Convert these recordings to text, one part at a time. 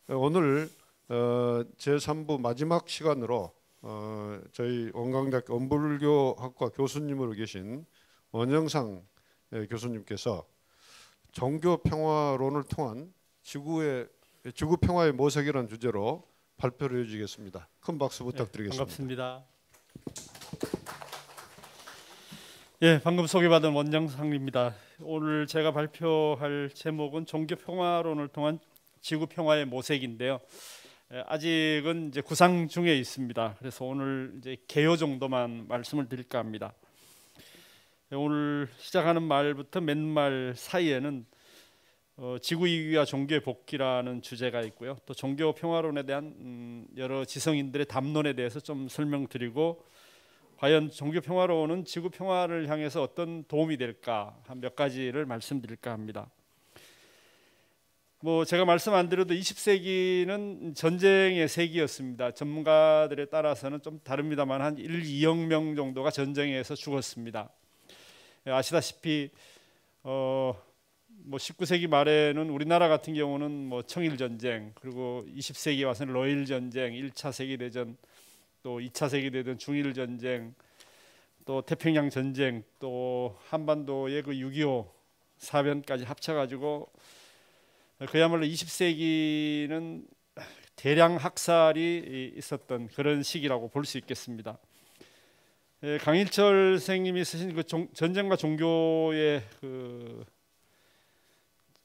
오늘 제3부 마지막 시간으로 저희 원광대학교 원불교학과 교수님으로 계신 원영상 교수님께서 종교 평화론을 통한 지구 평화의 모색이라는 주제로 발표를 해주시겠습니다. 큰 박수 부탁드리겠습니다. 반갑습니다. 예, 방금 소개받은 원영상입니다. 오늘 제가 발표할 제목은 종교 평화론을 통한 지구 평화의 모색인데요. 아직은 이제 구상 중에 있습니다. 그래서 오늘 이제 개요 정도만 말씀을 드릴까 합니다. 오늘 시작하는 말부터 맨 말 사이에는 지구 이기와 종교의 복귀라는 주제가 있고요. 또 종교 평화론에 대한 여러 지성인들의 담론에 대해서 좀 설명드리고, 과연 종교 평화론은 지구 평화를 향해서 어떤 도움이 될까 한 몇 가지를 말씀드릴까 합니다. 제가 말씀 안 드려도 20세기는 전쟁의 세기였습니다. 전문가들에 따라서는 좀 다릅니다만 한 1, 2억 명 정도가 전쟁에서 죽었습니다. 아시다시피 19세기 말에는 우리나라 같은 경우는 청일 전쟁, 그리고 20세기 와서는 러일 전쟁, 1차 세계 대전, 또 2차 세계 대전, 중일 전쟁, 또 태평양 전쟁, 또 한반도의 그 6.25 사변까지 합쳐가지고 그야말로 20세기는 대량 학살이 있었던 그런 시기라고 볼 수 있겠습니다. 강일철 선생님이 쓰신 그 전쟁과 종교의 그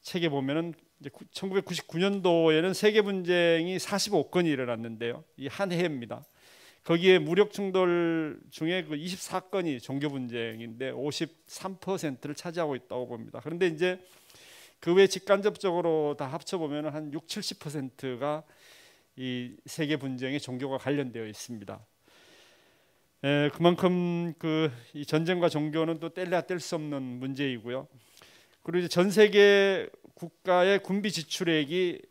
책에 보면은 1999년도에는 세계 분쟁이 45건이 일어났는데요. 이 한 해입니다. 거기에 무력 충돌 중에 그 24건이 종교 분쟁인데 53%를 차지하고 있다고 봅니다. 그런데 이제 그 외 직간접적으로 다 합쳐 보면 한 60-70%가 이 세계 분쟁에 종교가 관련되어 있습니다. 그만큼 이 전쟁과 종교는 또 뗄래야 뗄 수 없는 문제이고요. 그리고 이제 전 세계 국가의 군비 지출액이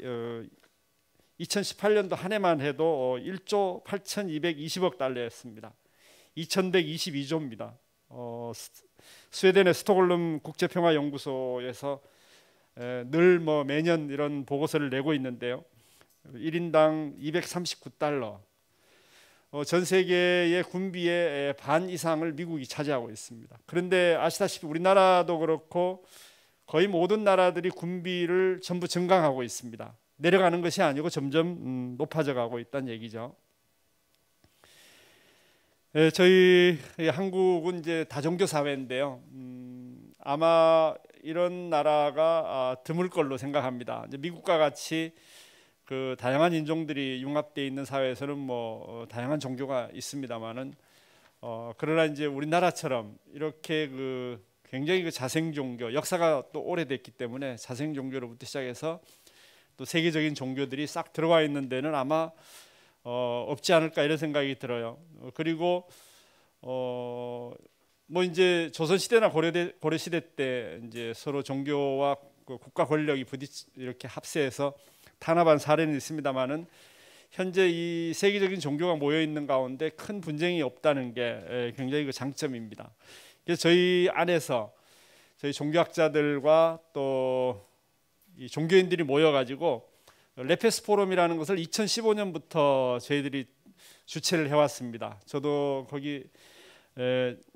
2018년도 한 해만 해도 1조 8,220억 달러였습니다. 2,122조입니다. 스웨덴의 스톡홀름 국제평화연구소에서 늘 매년 이런 보고서를 내고 있는데요. 1인당 239달러. 전 세계의 군비의 반 이상을 미국이 차지하고 있습니다. 그런데 아시다시피 우리나라도 그렇고 거의 모든 나라들이 군비를 전부 증강하고 있습니다. 내려가는 것이 아니고 점점 높아져 가고 있다는 얘기죠. 저희 한국은 이제 다종교 사회인데요. 아마 이런 나라가 드물 걸로 생각합니다. 이제 미국과 같이 그 다양한 인종들이 융합되어 있는 사회에서는 다양한 종교가 있습니다만은 그러나 이제 우리나라처럼 이렇게 굉장히 그 자생 종교, 역사가 또 오래됐기 때문에 자생 종교로부터 시작해서 또 세계적인 종교들이 싹 들어와 있는 데는 아마 없지 않을까 이런 생각이 들어요. 그리고 이제 조선 시대나 고려 시대 때 이제 서로 종교와 국가 권력이 이렇게 합세해서 탄압한 사례는 있습니다만은 현재 이 세계적인 종교가 모여 있는 가운데 큰 분쟁이 없다는 게 굉장히 그 장점입니다. 그래서 저희 안에서 저희 종교학자들과 또 이 종교인들이 모여가지고 레페스 포럼이라는 것을 2015년부터 저희들이 주최를 해왔습니다. 저도 거기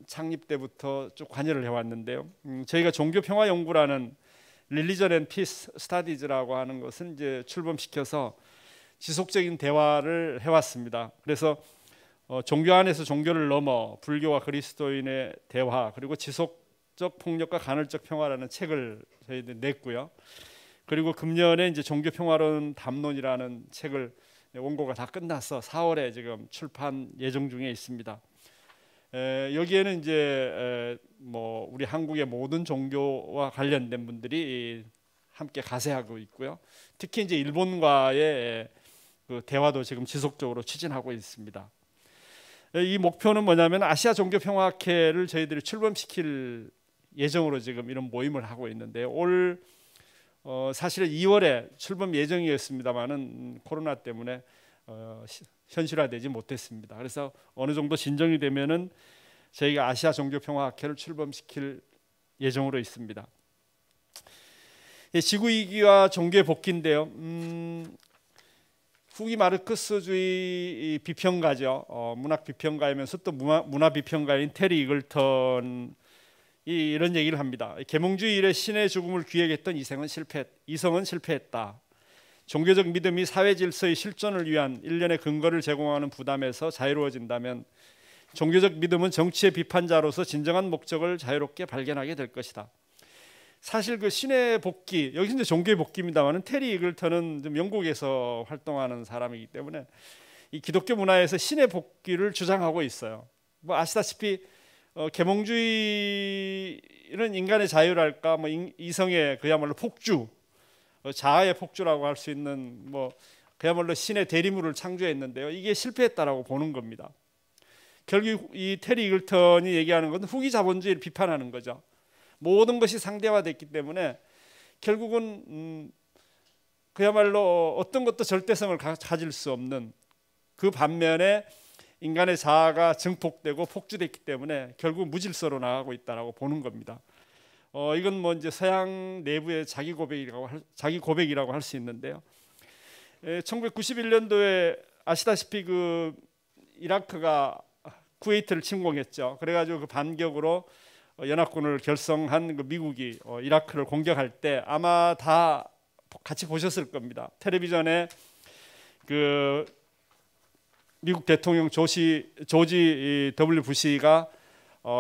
창립 때부터 쭉 관여를 해왔는데요. 저희가 종교평화연구라는 Religion and Peace Studies라고 하는 것은 이제 출범시켜서 지속적인 대화를 해왔습니다. 그래서 종교 안에서 종교를 넘어 불교와 그리스도인의 대화, 그리고 지속적 폭력과 간헐적 평화라는 책을 저희들 냈고요. 그리고 금년에 이제 종교평화론 담론이라는 책을 원고가 다 끝나서 4월에 지금 출판 예정 중에 있습니다. 여기에는 이제 우리 한국의 모든 종교와 관련된 분들이 함께 가세하고 있고요. 특히 이제 일본과의 그 대화도 지금 지속적으로 추진하고 있습니다. 이 목표는 뭐냐면 아시아 종교평화학회를 저희들이 출범시킬 예정으로 지금 이런 모임을 하고 있는데요. 사실은 2월에 출범 예정이었습니다만은 코로나 때문에 현실화되지 못했습니다. 그래서 어느 정도 진정이 되면은 저희가 아시아 종교평화학회를 출범시킬 예정으로 있습니다. 지구 위기와 종교의 복귀인데요. 후기 마르크스주의 비평가죠. 문학 비평가이면서 또 문화 비평가인 테리 이글턴이 이런 얘기를 합니다. 계몽주의 이래 신의 죽음을 기획했던 이성은 실패했다. 종교적 믿음이 사회 질서의 실존을 위한 일련의 근거를 제공하는 부담에서 자유로워진다면 종교적 믿음은 정치의 비판자로서 진정한 목적을 자유롭게 발견하게 될 것이다. 사실 그 신의 복귀, 여기 이제 종교의 복귀입니다만은 테리 이글턴은 좀 영국에서 활동하는 사람이기 때문에 이 기독교 문화에서 신의 복귀를 주장하고 있어요. 뭐 아시다시피 계몽주의는 인간의 자유랄까, 뭐 이성의 그야말로 폭주, 자아의 폭주라고 할 수 있는 뭐 그야말로 신의 대리물을 창조했는데요. 이게 실패했다라고 보는 겁니다. 결국 이 테리 이글턴이 얘기하는 것은 후기 자본주의를 비판하는 거죠. 모든 것이 상대화됐기 때문에 결국은 그야말로 어떤 것도 절대성을 가질 수 없는, 그 반면에 인간의 자아가 증폭되고 폭주됐기 때문에 결국 무질서로 나가고 있다라고 보는 겁니다. 이건 뭐 이제 서양 내부의 자기 고백이라고 할 수 있는데요. 1991년도에 아시다시피 그 이라크가 쿠웨이트를 침공했죠. 그래가지고 그 반격으로 연합군을 결성한 그 미국이 이라크를 공격할 때 아마 다 같이 보셨을 겁니다. 텔레비전에 그 미국 대통령 조지 W 부시가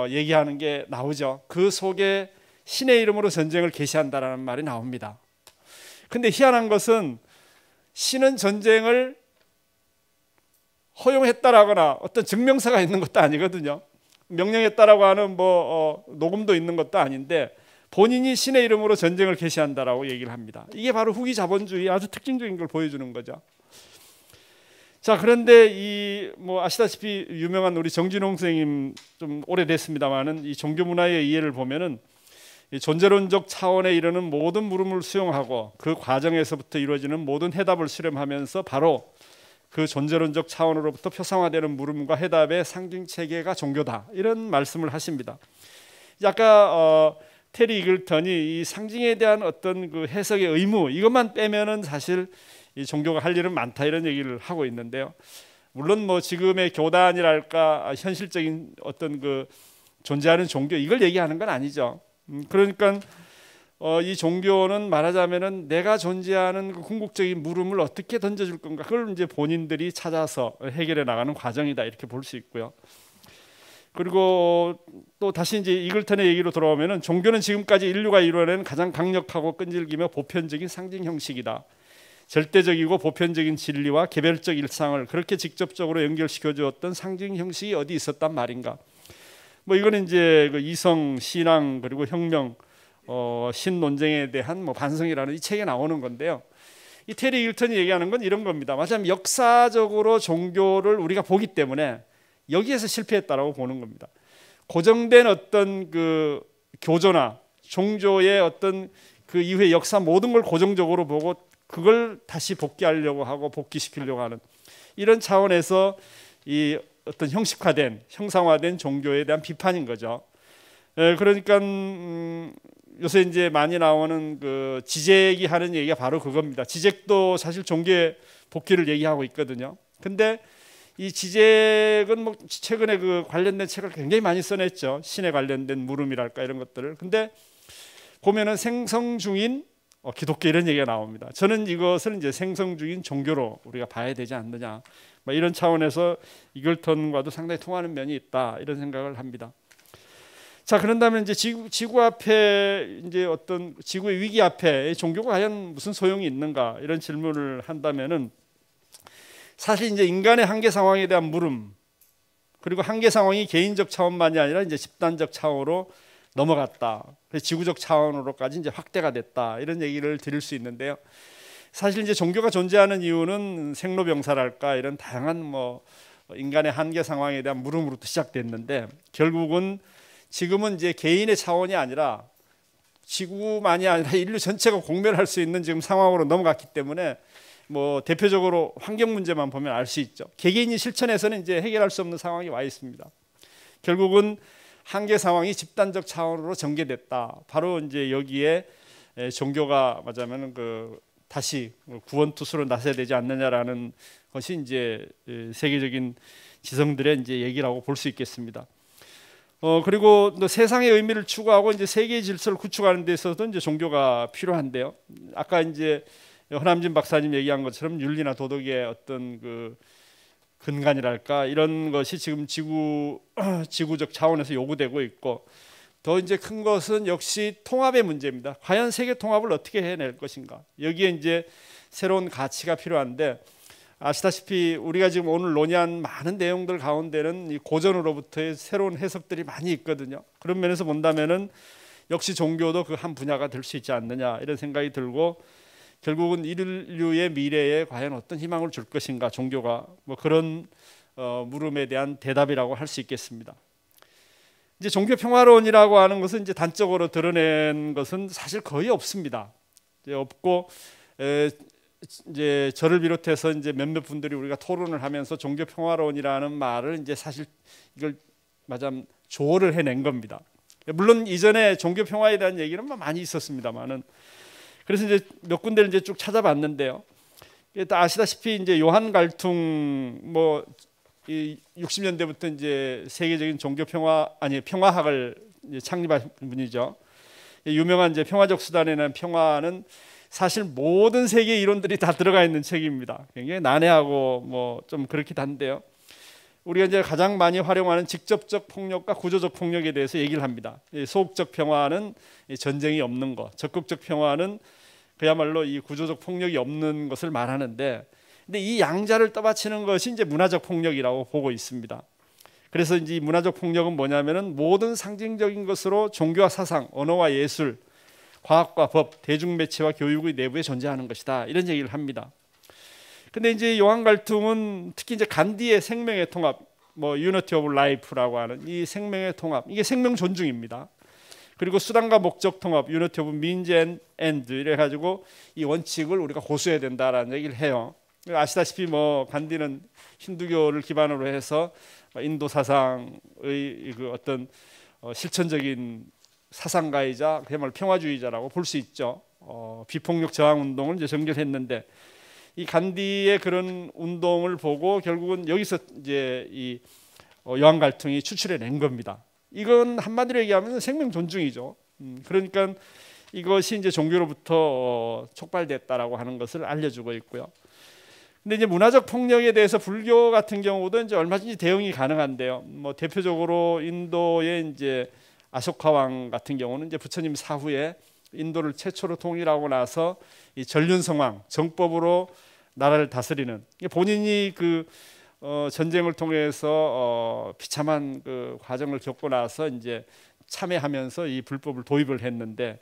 얘기하는 게 나오죠. 그 속에 신의 이름으로 전쟁을 개시한다라는 말이 나옵니다. 근데 희한한 것은 신은 전쟁을 허용했다라거나 어떤 증명서가 있는 것도 아니거든요. 명령했다라고 하는 녹음도 있는 것도 아닌데 본인이 신의 이름으로 전쟁을 개시한다라고 얘기를 합니다. 이게 바로 후기 자본주의 아주 특징적인 걸 보여주는 거죠. 자, 그런데 아시다시피 유명한 우리 정진홍 선생님 좀 오래됐습니다만은 이 종교 문화의 이해를 보면은 이 존재론적 차원에 이르는 모든 물음을 수용하고 그 과정에서부터 이루어지는 모든 해답을 수렴하면서 바로 그 존재론적 차원으로부터 표상화되는 물음과 해답의 상징 체계가 종교다, 이런 말씀을 하십니다. 아까 테리 이글턴이 이 상징에 대한 어떤 그 해석의 의무, 이것만 빼면은 사실 이 종교가 할 일은 많다, 이런 얘기를 하고 있는데요. 물론 뭐 지금의 교단이랄까 현실적인 어떤 그 존재하는 종교, 이걸 얘기하는 건 아니죠. 그러니까 이 종교는 말하자면은 내가 존재하는 그 궁극적인 물음을 어떻게 던져줄 건가, 그걸 이제 본인들이 찾아서 해결해 나가는 과정이다, 이렇게 볼 수 있고요. 그리고 또 다시 이제 이글턴의 얘기로 돌아오면은 종교는 지금까지 인류가 이루어낸 가장 강력하고 끈질기며 보편적인 상징 형식이다. 절대적이고 보편적인 진리와 개별적 일상을 그렇게 직접적으로 연결시켜 주었던 상징 형식이 어디 있었단 말인가. 뭐 이거는 이제 그 이성, 신앙, 그리고 혁명, 신 논쟁에 대한 반성이라는 이 책에 나오는 건데요. 이 테리 이글턴이 얘기하는 건 이런 겁니다. 마찬가지로 역사적으로 종교를 우리가 보기 때문에 여기에서 실패했다라고 보는 겁니다. 고정된 어떤 그 교조나 종교의 어떤 그 이후의 역사 모든 걸 고정적으로 보고 그걸 다시 복귀하려고 하고 복귀시키려고 하는 이런 차원에서 이 어떤 형식화된, 형상화된 종교에 대한 비판인 거죠. 그러니까 요새 이제 많이 나오는 그 지적이 하는 얘기가 바로 그겁니다. 지적도 사실 종교의 복귀를 얘기하고 있거든요. 근데 이 지적은 뭐 최근에 그 관련된 책을 굉장히 많이 써냈죠. 신에 관련된 물음이랄까 이런 것들을. 근데 보면은 생성 중인 기독교 이런 얘기가 나옵니다. 저는 이것을 이제 생성 중인 종교로 우리가 봐야 되지 않느냐, 이런 차원에서 이글턴과도 상당히 통하는 면이 있다, 이런 생각을 합니다. 자, 그런다면 이제 지구 앞에 이제 어떤 지구의 위기 앞에 종교가 과연 무슨 소용이 있는가, 이런 질문을 한다면은 사실 이제 인간의 한계 상황에 대한 물음, 그리고 한계 상황이 개인적 차원만이 아니라 이제 집단적 차원으로 넘어갔다. 지구적 차원으로까지 이제 확대가 됐다, 이런 얘기를 드릴 수 있는데요. 사실 이제 종교가 존재하는 이유는 생로병사랄까 이런 다양한 인간의 한계 상황에 대한 물음으로부터 시작됐는데 결국은 지금은 이제 개인의 차원이 아니라 지구만이 아니라 인류 전체가 공멸할 수 있는 지금 상황으로 넘어갔기 때문에 대표적으로 환경 문제만 보면 알 수 있죠. 개개인이 실천해서는 이제 해결할 수 없는 상황이 와 있습니다. 결국은 한계 상황이 집단적 차원으로 전개됐다. 바로 이제 여기에 종교가 말하자면 그 다시 구원투수로 나서야 되지 않느냐라는 것이 이제 세계적인 지성들의 이제 얘기라고 볼 수 있겠습니다. 그리고 또 세상의 의미를 추구하고 이제 세계의 질서를 구축하는 데 있어서도 이제 종교가 필요한데요. 아까 이제 허남진 박사님 얘기한 것처럼 윤리나 도덕의 어떤 그 근간이랄까 이런 것이 지금 지구적 차원에서 요구되고 있고, 더 이제 큰 것은 역시 통합의 문제입니다. 과연 세계 통합을 어떻게 해낼 것인가? 여기에 이제 새로운 가치가 필요한데, 아시다시피 우리가 지금 오늘 논의한 많은 내용들 가운데는 이 고전으로부터의 새로운 해석들이 많이 있거든요. 그런 면에서 본다면은 역시 종교도 그 한 분야가 될 수 있지 않느냐 이런 생각이 들고, 결국은 인류의 미래에 과연 어떤 희망을 줄 것인가 종교가, 뭐 그런 물음에 대한 대답이라고 할 수 있겠습니다. 이제 종교 평화론이라고 하는 것은 이제 단적으로 드러낸 것은 사실 거의 없습니다. 이제 없고 이제 저를 비롯해서 이제 몇몇 분들이 우리가 토론을 하면서 종교 평화론이라는 말을 이제 사실 이걸 마참 조어를 해낸 겁니다. 물론 이전에 종교 평화에 대한 얘기는 많이 있었습니다만은, 그래서 이제 몇 군데를 이제 쭉 찾아봤는데요. 아시다시피 이제 요한 갈퉁 뭐 이 60년대부터 이제 세계적인 종교 평화학을 이제 창립한 분이죠. 유명한 이제 평화적 수단이라는 평화는 사실 모든 세계 이론들이 다 들어가 있는 책입니다. 굉장히 난해하고 뭐 좀 그렇긴 한데요. 우리가 이제 가장 많이 활용하는 직접적 폭력과 구조적 폭력에 대해서 얘기를 합니다. 소극적 평화는 전쟁이 없는 것, 적극적 평화는 그야말로 이 구조적 폭력이 없는 것을 말하는데, 근데 이 양자를 떠받치는 것이 이제 문화적 폭력이라고 보고 있습니다. 그래서 이제 이 문화적 폭력은 뭐냐면은 모든 상징적인 것으로 종교와 사상, 언어와 예술, 과학과 법, 대중매체와 교육의 내부에 존재하는 것이다, 이런 얘기를 합니다. 근데 이제 요한 갈퉁은 특히 이제 간디의 생명의 통합, 뭐 유니티 오브 라이프라고 하는 이 생명의 통합, 이게 생명 존중입니다. 그리고 수단과 목적 통합, 유니티 오브 민즈 앤 엔드, 이래 가지고 이 원칙을 우리가 고수해야 된다라는 얘기를 해요. 아시다시피 뭐 간디는 힌두교를 기반으로 해서 인도 사상의 그 어떤 실천적인 사상가이자 그야말로 평화주의자라고 볼 수 있죠. 비폭력 저항 운동을 이제 전개했는데, 이 간디의 그런 운동을 보고 결국은 여기서 이제 이 요한 갈퉁이 추출해 낸 겁니다. 이건 한마디로 얘기하면 생명 존중이죠. 그러니까 이것이 이제 종교로부터 촉발됐다라고 하는 것을 알려주고 있고요. 근데 이제 문화적 폭력에 대해서 불교 같은 경우도 이제 얼마든지 대응이 가능한데요. 뭐 대표적으로 인도의 이제 아소카 왕 같은 경우는 이제 부처님 사후에 인도를 최초로 통일하고 나서 이 전륜성왕 정법으로 나라를 다스리는, 본인이 그 전쟁을 통해서 비참한 그 과정을 겪고 나서 이제 참회하면서 이 불법을 도입을 했는데,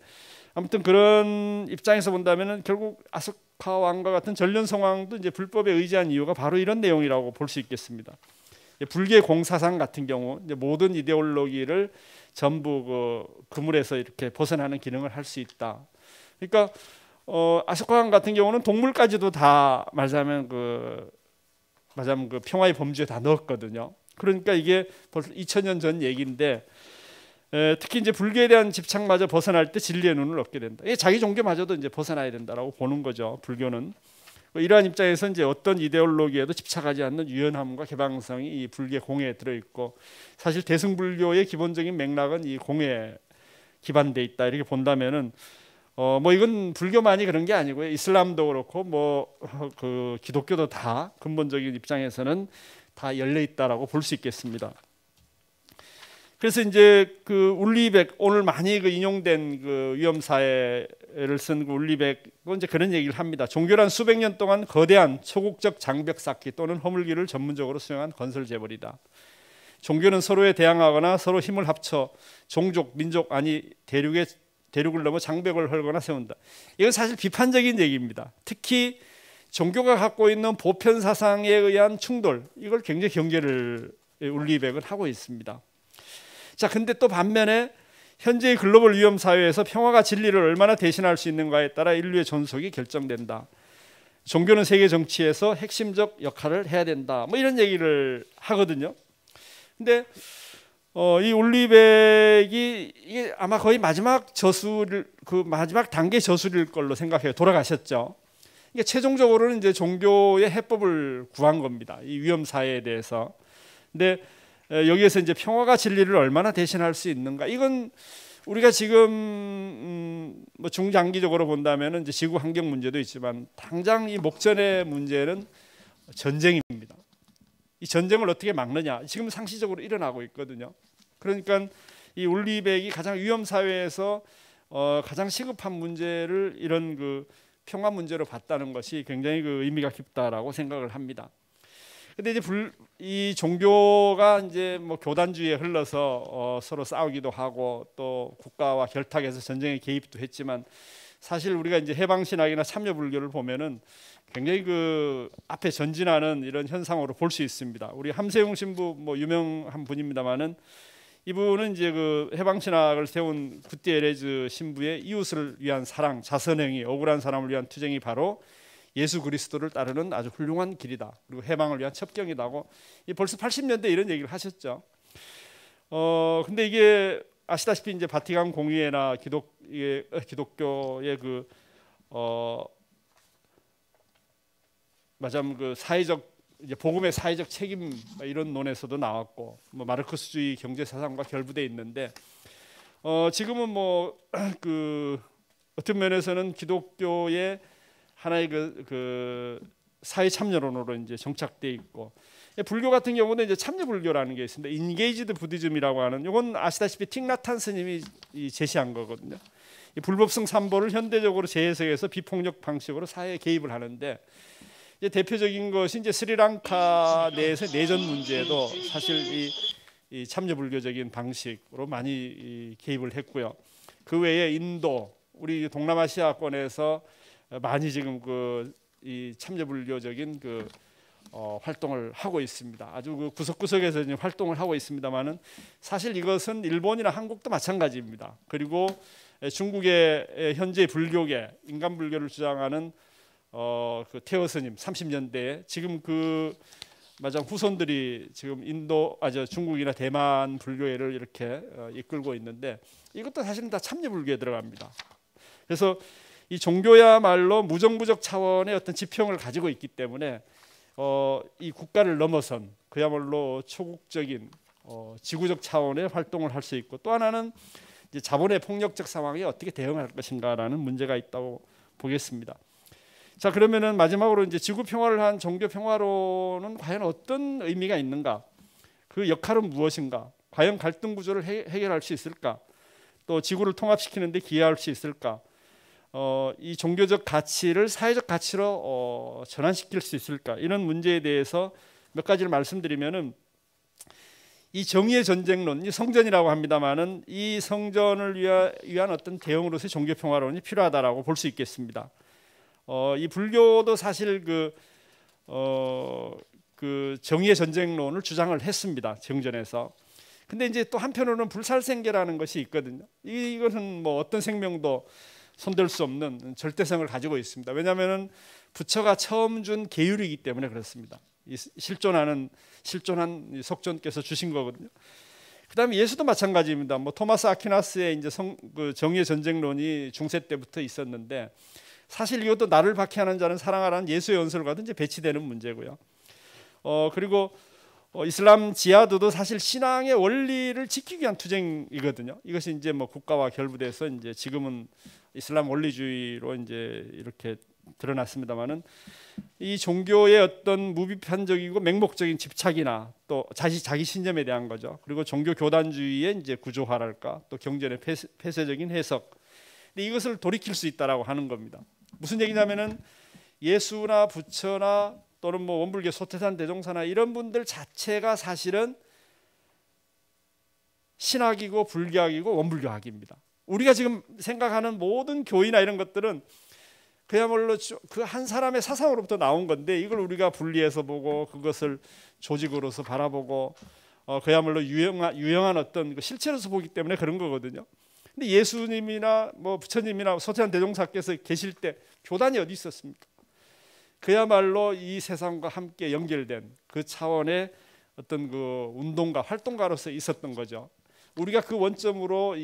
아무튼 그런 입장에서 본다면은 결국 아소카 왕과 같은 전륜성왕도 이제 불법에 의지한 이유가 바로 이런 내용이라고 볼 수 있겠습니다. 불교의 공사상 같은 경우 이제 모든 이데올로기를 전부 그 그물에서 이렇게 벗어나는 기능을 할 수 있다. 그러니까 아소카 왕 같은 경우는 동물까지도 다 말하자면 그 평화의 범주에 다 넣었거든요. 그러니까 이게 벌써 2000년 전 얘기인데, 특히 이제 불교에 대한 집착마저 벗어날 때 진리의 눈을 얻게 된다. 자기 종교마저도 이제 벗어나야 된다라고 보는 거죠. 불교는 이러한 입장에서 이제 어떤 이데올로기에도 집착하지 않는 유연함과 개방성이 이 불교의 공예에 들어 있고, 사실 대승불교의 기본적인 맥락은 이 공예에 기반돼 있다, 이렇게 본다면은 뭐 이건 불교만이 그런 게 아니고요. 이슬람도 그렇고 뭐 그 기독교도 다 근본적인 입장에서는 다 열려 있다라고 볼 수 있겠습니다. 그래서 이제 그 울리백, 오늘 많이 그 인용된 그 위험사회를 쓴 그 울리백은 이제 그런 얘기를 합니다. 종교란 수백 년 동안 거대한 소극적 장벽 쌓기 또는 허물기를 전문적으로 수행한 건설 재벌이다. 종교는 서로에 대항하거나 서로 힘을 합쳐 종족, 민족 아니 대륙을 넘어 장벽을 헐거나 세운다. 이건 사실 비판적인 얘기입니다. 특히 종교가 갖고 있는 보편 사상에 의한 충돌, 이걸 굉장히 경계를 울리백은 하고 있습니다. 자, 근데 또 반면에 현재의 글로벌 위험 사회에서 평화가 진리를 얼마나 대신할 수 있는가에 따라 인류의 존속이 결정된다. 종교는 세계 정치에서 핵심적 역할을 해야 된다. 뭐 이런 얘기를 하거든요. 근데 이 울리백이 이게 아마 거의 마지막 저술을, 그 마지막 단계 저술일 걸로 생각해요. 돌아가셨죠. 그러니까 최종적으로는 이제 종교의 해법을 구한 겁니다. 이 위험 사회에 대해서. 근데 여기에서 이제 평화가 진리를 얼마나 대신할 수 있는가? 이건 우리가 지금 뭐 중장기적으로 본다면은 이제 지구 환경 문제도 있지만 당장 이 목전의 문제는 전쟁입니다. 이 전쟁을 어떻게 막느냐? 지금 상시적으로 일어나고 있거든요. 그러니까 이 올리백이 가장 위험 사회에서 가장 시급한 문제를 이런 그 평화 문제로 봤다는 것이 굉장히 그 의미가 깊다라고 생각을 합니다. 근데 이제 이 종교가 이제 뭐 교단주의에 흘러서 서로 싸우기도 하고 또 국가와 결탁해서 전쟁에 개입도 했지만 사실 우리가 이제 해방신학이나 참여불교를 보면은 굉장히 그 앞에 전진하는 이런 현상으로 볼 수 있습니다. 우리 함세웅 신부 뭐 유명한 분입니다만은 이분은 이제 그 해방신학을 세운 구티에레즈 신부의 이웃을 위한 사랑, 자선행위, 억울한 사람을 위한 투쟁이 바로 예수 그리스도를 따르는 아주 훌륭한 길이다. 그리고 해방을 위한 첩경이다고 벌써 80년대 이런 얘기를 하셨죠. 근데 이게 아시다시피 이제 바티칸 공의회나 기독교의 그 맞아요. 그 사회적 이제 복음의 사회적 책임 이런 논에서도 나왔고 뭐 마르크스주의 경제 사상과 결부돼 있는데 지금은 뭐 그 어떤 면에서는 기독교의 하나의 그 사회 참여론으로 이제 정착돼 있고 불교 같은 경우는 이제 참여 불교라는 게 있습니다. 인게이지드 부디즘이라고 하는 이건 아시다시피 틱나탄 스님이 제시한 거거든요. 이 불법성 삼보를 현대적으로 재해석해서 비폭력 방식으로 사회에 개입을 하는데 이제 대표적인 것이 이제 스리랑카 내에서 내전 문제도 사실 이 참여 불교적인 방식으로 많이 개입을 했고요. 그 외에 인도, 우리 동남아시아권에서 많이 지금 이 참여 불교적인 그 활동을 하고 있습니다. 아주 그 구석구석에서 이제 활동을 하고 있습니다만은 사실 이것은 일본이나 한국도 마찬가지입니다. 그리고 중국의 현재 불교계 인간 불교를 주장하는 그 태어 스님 30년대에 지금 그 맞아 후손들이 지금 중국이나 대만 불교회를 이렇게 이끌고 있는데 이것도 사실은 다 참여 불교에 들어갑니다. 그래서 이 종교야말로 무정부적 차원의 어떤 지평을 가지고 있기 때문에 이 국가를 넘어선 그야말로 초국적인 지구적 차원의 활동을 할 수 있고 또 하나는 이제 자본의 폭력적 상황에 어떻게 대응할 것인가라는 문제가 있다고 보겠습니다. 자 그러면은 마지막으로 이제 지구 평화를 위한 종교 평화론은 과연 어떤 의미가 있는가? 그 역할은 무엇인가? 과연 갈등 구조를 해결할 수 있을까? 또 지구를 통합시키는 데 기여할 수 있을까? 이 종교적 가치를 사회적 가치로 전환시킬 수 있을까? 이런 문제에 대해서 몇 가지를 말씀드리면은 이 정의의 전쟁론, 이 성전이라고 합니다만은 이 성전을 위한 어떤 대응으로서의 종교 평화론이 필요하다라고 볼 수 있겠습니다. 이 불교도 사실 그 정의의 전쟁론을 주장을 했습니다. 정전에서. 근데 이제 또 한편으로는 불살생계라는 것이 있거든요. 이것은 뭐 어떤 생명도 손댈 수 없는 절대성을 가지고 있습니다. 왜냐하면 부처가 처음 준 계율이기 때문에 그렇습니다. 이 실존한 속전께서 주신 거거든요. 그다음에 예수도 마찬가지입니다. 뭐 토마스 아퀴나스의 이제 그 정의의 전쟁론이 중세 때부터 있었는데 사실 이것도 나를 박해하는 자는 사랑하라는 예수의 연설과도 이제 배치되는 문제고요. 그리고 이슬람 지하드도 사실 신앙의 원리를 지키기 위한 투쟁이거든요. 이것이 이제 뭐 국가와 결부돼서 이제 지금은 이슬람 원리주의로 이제 이렇게 드러났습니다만은 이 종교의 어떤 무비판적이고 맹목적인 집착이나 또 자기 신념에 대한 거죠. 그리고 종교 교단주의의 이제 구조화랄까 또 경전의 폐쇄적인 해석. 근데 이것을 돌이킬 수 있다라고 하는 겁니다. 무슨 얘기냐면은 예수나 부처나 또는 뭐 원불교 소태산 대종사나 이런 분들 자체가 사실은 신학이고 불교학이고 원불교학입니다. 우리가 지금 생각하는 모든 교의나 이런 것들은 그야말로 그 한 사람의 사상으로부터 나온 건데 이걸 우리가 분리해서 보고 그것을 조직으로서 바라보고 그야말로 유형한 어떤 실체로서 보기 때문에 그런 거거든요. 근데 예수님이나 뭐 부처님이나 소태산 대종사께서 계실 때 교단이 어디 있었습니까? 그야말로 이 세상과 함께 연결된 그 차원의 어떤 그 운동가, 활동가로서 있었던 거죠. 우리가 그 원점으로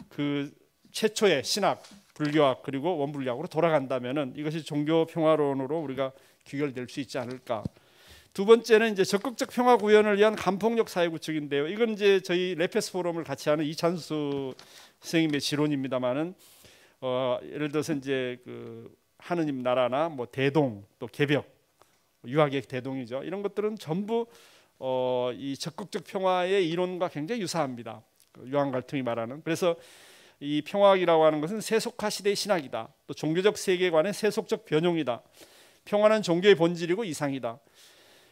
그 최초의 신학, 불교학 그리고 원불교학으로 돌아간다면은 이것이 종교 평화론으로 우리가 귀결될 수 있지 않을까. 두 번째는 이제 적극적 평화 구현을 위한 감폭력 사회 구축인데요. 이건 이제 저희 레페스 포럼을 같이 하는 이찬수 선생님의 지론입니다만은 예를 들어서 이제 그 하느님 나라나 뭐 대동 또 개벽 유학의 대동이죠. 이런 것들은 전부 이 적극적 평화의 이론과 굉장히 유사합니다. 유한 갈등이 말하는. 그래서 이 평화학이라고 하는 것은 세속화 시대의 신학이다. 또 종교적 세계관의 세속적 변용이다. 평화는 종교의 본질이고 이상이다.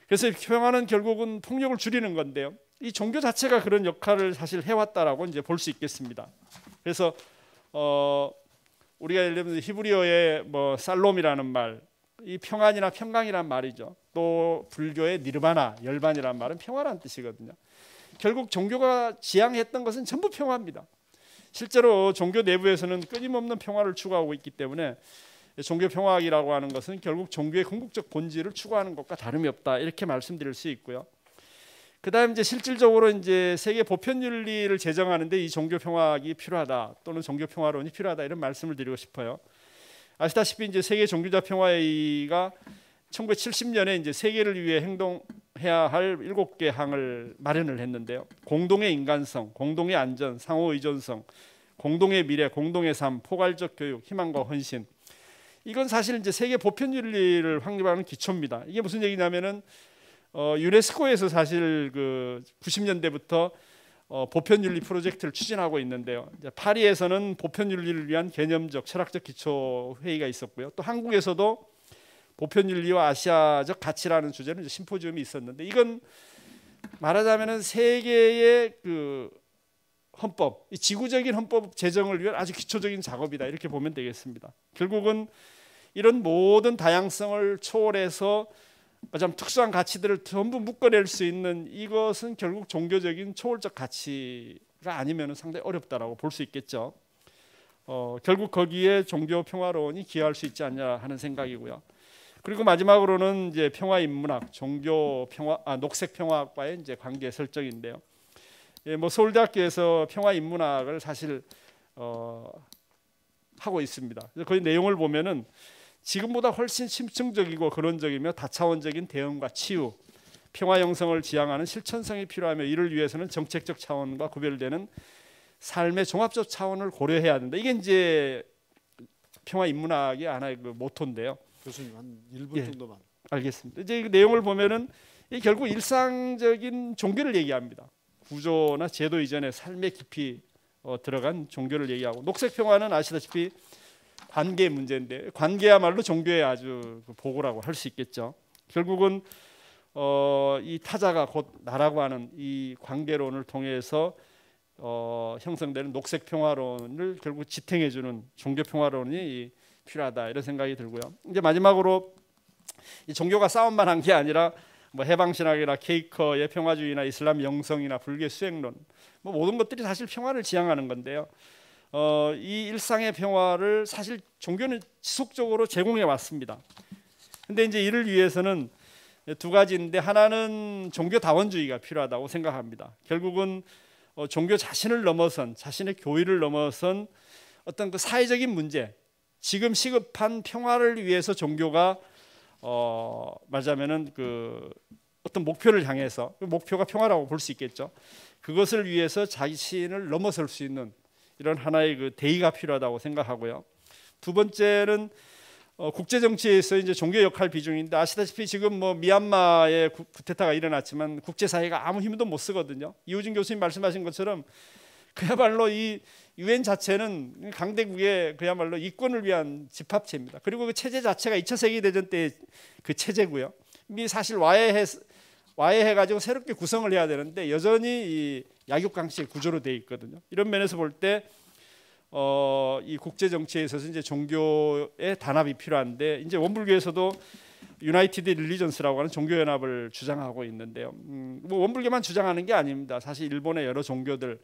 그래서 평화는 결국은 폭력을 줄이는 건데요. 이 종교 자체가 그런 역할을 사실 해왔다라고 이제 볼 수 있겠습니다. 그래서 우리가 예를 들면 히브리어의 뭐 살롬이라는 말, 이 평안이나 평강이란 말이죠. 또 불교의 니르바나, 열반이란 말은 평화라는 뜻이거든요. 결국 종교가 지향했던 것은 전부 평화입니다. 실제로 종교 내부에서는 끊임없는 평화를 추구하고 있기 때문에 종교 평화학이라고 하는 것은 결국 종교의 궁극적 본질을 추구하는 것과 다름이 없다 이렇게 말씀드릴 수 있고요. 그다음 이제 실질적으로 이제 세계 보편 윤리를 제정하는데 이 종교 평화학이 필요하다 또는 종교 평화론이 필요하다 이런 말씀을 드리고 싶어요. 아시다시피 이제 세계 종교자 평화회의가 1970년에 이제 세계를 위해 행동해야 할 7개 항을 마련을 했는데요. 공동의 인간성, 공동의 안전, 상호 의존성, 공동의 미래, 공동의 삶, 포괄적 교육, 희망과 헌신. 이건 사실 이제 세계 보편 윤리를 확립하는 기초입니다. 이게 무슨 얘기냐면은 유네스코에서 사실 그 90년대부터 보편 윤리 프로젝트를 추진하고 있는데요. 이제 파리에서는 보편 윤리를 위한 개념적 철학적 기초 회의가 있었고요. 또 한국에서도 보편 윤리와 아시아적 가치라는 주제로 이제 심포지움이 있었는데 이건 말하자면은 세계의 그 헌법, 이 지구적인 헌법 제정을 위한 아주 기초적인 작업이다 이렇게 보면 되겠습니다. 결국은 이런 모든 다양성을 초월해서 좀 특수한 가치들을 전부 묶어낼 수 있는 이것은 결국 종교적인 초월적 가치가 아니면 상당히 어렵다라고 볼 수 있겠죠. 결국 거기에 종교 평화론이 기여할 수 있지 않냐 하는 생각이고요. 그리고 마지막으로는 이제 평화인문학, 종교 평화, 녹색 평화학과의 이제 관계 설정인데요. 예, 뭐 서울대학교에서 평화인문학을 사실 하고 있습니다. 거기 내용을 보면은 지금보다 훨씬 심층적이고 근원적이며 다차원적인 대응과 치유, 평화 형성을 지향하는 실천성이 필요하며 이를 위해서는 정책적 차원과 구별되는 삶의 종합적 차원을 고려해야 된다. 이게 이제 평화인문학의 하나의 그 모토인데요. 교수님 한 1분 예, 정도만. 알겠습니다. 이제 이 내용을 보면은 이 결국 일상적인 종교를 얘기합니다. 구조나 제도 이전의 삶의 깊이 들어간 종교를 얘기하고 녹색 평화는 아시다시피 관계 문제인데 관계야말로 종교의 아주 보고라고 할 수 있겠죠. 결국은 이 타자가 곧 나라고 하는 이 관계론을 통해서 형성되는 녹색 평화론을 결국 지탱해주는 종교 평화론이 필요하다 이런 생각이 들고요. 이제 마지막으로 이 종교가 싸움만 한 게 아니라 뭐 해방신학이나 케이커의 평화주의나 이슬람 영성이나 불교 수행론 뭐 모든 것들이 사실 평화를 지향하는 건데요. 이 일상의 평화를 사실 종교는 지속적으로 제공해 왔습니다. 근데 이제 이를 위해서는 두 가지인데 하나는 종교다원주의가 필요하다고 생각합니다. 결국은 종교 자신을 넘어선 자신의 교의를 넘어선 어떤 그 사회적인 문제, 지금 시급한 평화를 위해서 종교가 말하자면은 그 어떤 목표를 향해서 그 목표가 평화라고 볼 수 있겠죠. 그것을 위해서 자신을 넘어설 수 있는 이런 하나의 그 대의가 필요하다고 생각하고요. 두 번째는 국제 정치에서 이제 종교 역할 비중인데 아시다시피 지금 뭐 미얀마의 쿠데타가 일어났지만 국제 사회가 아무 힘도 못 쓰거든요. 이우진 교수님 말씀하신 것처럼 그야말로 이 유엔 자체는 강대국의 그야말로 이권을 위한 집합체입니다. 그리고 그 체제 자체가 2차 세계 대전 때 그 체제고요. 이미 사실 와해해 가지고 새롭게 구성을 해야 되는데 여전히 이 약육강식의 구조로 되어 있거든요. 이런 면에서 볼 때 이 국제 정치에 있어서 이제 종교의 단합이 필요한데 이제 원불교에서도 유나이티드 릴리전스라고 하는 종교 연합을 주장하고 있는데요. 뭐 원불교만 주장하는 게 아닙니다. 사실 일본의 여러 종교들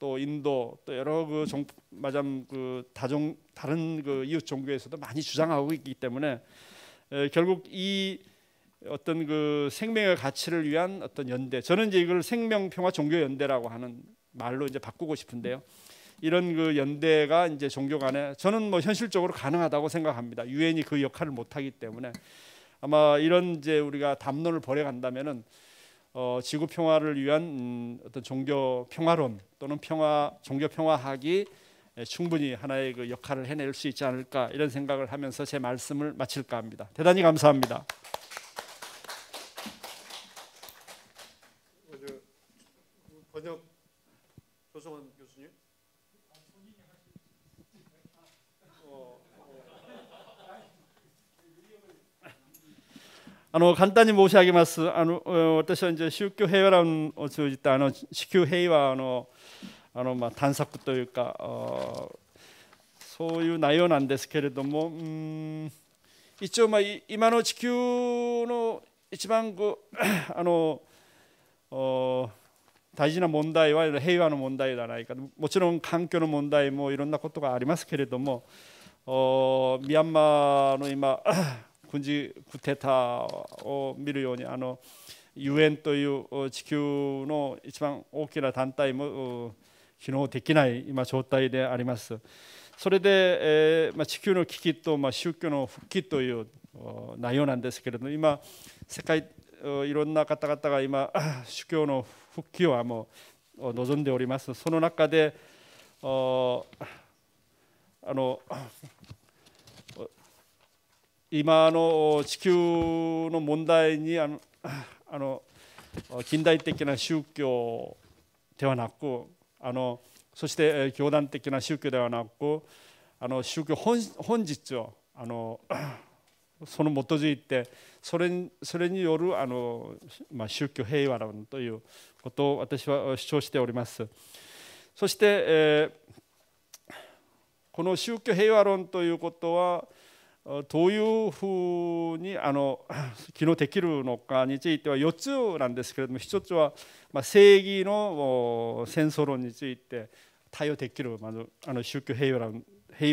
또 인도 또 여러 그 다른 그 이웃 종교에서도 많이 주장하고 있기 때문에 결국 이 어떤 그 생명의 가치를 위한 어떤 연대, 저는 이제 이걸 생명평화 종교연대라고 하는 말로 이제 바꾸고 싶은데요. 이런 그 연대가 이제 종교 간에 저는 뭐 현실적으로 가능하다고 생각합니다. 유엔이 그 역할을 못 하기 때문에 아마 이런 이제 우리가 담론을 벌여간다면은 지구 평화를 위한 어떤 종교 평화론 또는 종교 평화학이 충분히 하나의 그 역할을 해낼 수 있지 않을까 이런 생각을 하면서 제 말씀을 마칠까 합니다. 대단히 감사합니다. 번역 조성원 교수님.簡単に申し上げます。私は宗教平和論を通じた地球平和の探索というかそういう内容なんですけれども、一応今の地球の一番大事な問題は平和の問題ではないか。もちろん環境の問題もいろんなことがありますけれども、ミャンマーの今軍事クーデターを見るようにUNという地球の一番大きな団体も機能できない今状態であります。それで、地球の危機と宗教の復帰という内容なんですけれども、今世界いろんな方々が今宗教の復帰はもう望んでおります。その中で今の地球の問題に近代的な宗教ではなくそして教団的な宗教ではなく宗教本質をその基づいてそれによる宗教平和論ということを私は主張しております。そして、この宗教平和論ということはどういうふうに機能できるのかについては4つなんですけれども、1つは正義の戦争論について対応できる宗教平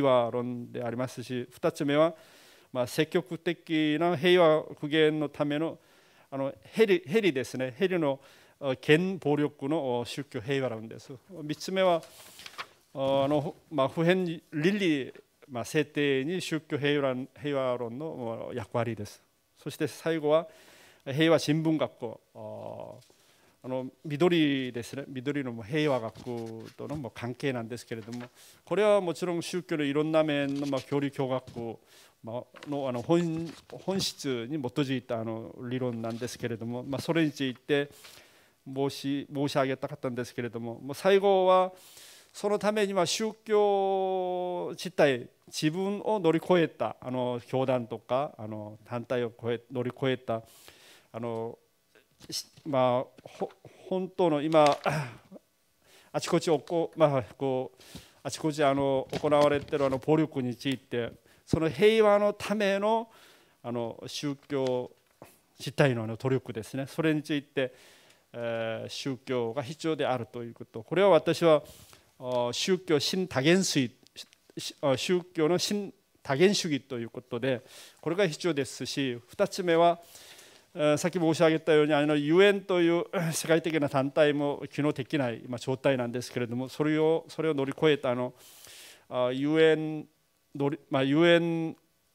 和論でありますし、2つ目は積極的な平和復元のためのヘリですね、ヘリの原暴力の宗教平和論です。3つ目は普遍倫理制定に宗教平和論の役割です。そして最後は平和人文学校、緑ですね、緑の平和学との関係なんですけれども、これはもちろん宗教のいろんな面の教理教学の本質に基づいた理論なんですけれども、それについて申し上げたかったんですけれども、最後はそのためには宗教自体自分を乗り越えた教団とか団体を乗り越えた本当の今あちこち行われている暴力について、その平和のための宗教自体の努力ですね、それについて宗教が必要であるということ、これは私は宗教新多元主義、宗教の新多元主義ということでこれが必要ですし、2つ目はさっき申し上げたようにUNという世界的な団体も機能できない今状態なんですけれども、それを乗り越えたUN の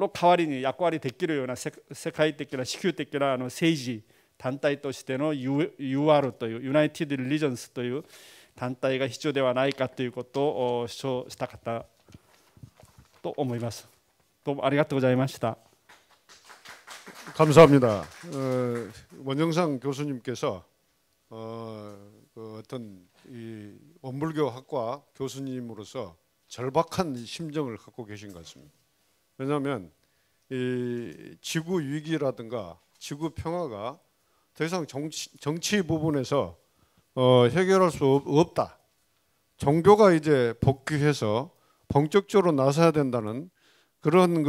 代わりに役割できるような世界的な地球的な政治団体としての UR という United Religions という団体が必要ではないかということを主張したかったと思います。どうもありがとうございました。 감사합니다. 원영상 교수님께서 어떤 이 원불교학과 교수님으로서 절박한 심정을 갖고 계신 것 같습니다. 왜냐하면 이 지구 위기라든가 지구 평화가 더 이상 정치 부분에서 해결할 수 없다. 종교가 이제 복귀해서 본격적으로 나서야 된다는 그런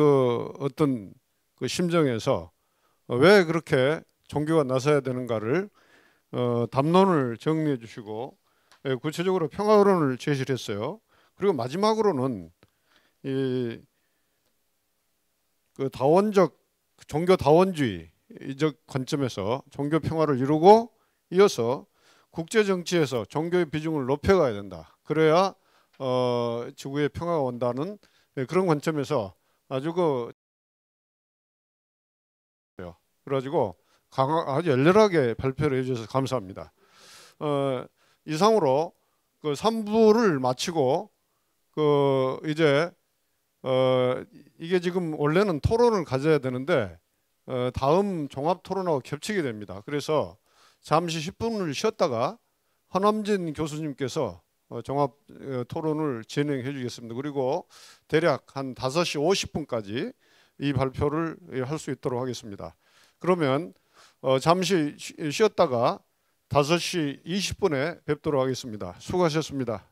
어떤 그 심정에서 왜 그렇게 종교가 나서야 되는가를 담론을 정리해 주시고 구체적으로 평화론을 제시를 했어요. 그리고 마지막으로는 이 그 다원적 종교 다원주의적 관점에서 종교 평화를 이루고 이어서 국제 정치에서 종교의 비중을 높여가야 된다. 그래야 지구의 평화가 온다는 그런 관점에서 아주 그래가지고 아주 열렬하게 발표를 해주셔서 감사합니다. 이상으로 그 3부를 마치고 이제 이게 지금 원래는 토론을 가져야 되는데 다음 종합 토론하고 겹치게 됩니다. 그래서 잠시 10분을 쉬었다가 허남진 교수님께서 종합 토론을 진행해 주겠습니다. 그리고 대략 한 5시 50분까지 이 발표를 할 수 있도록 하겠습니다. 그러면 잠시 쉬었다가 5시 20분에 뵙도록 하겠습니다. 수고하셨습니다.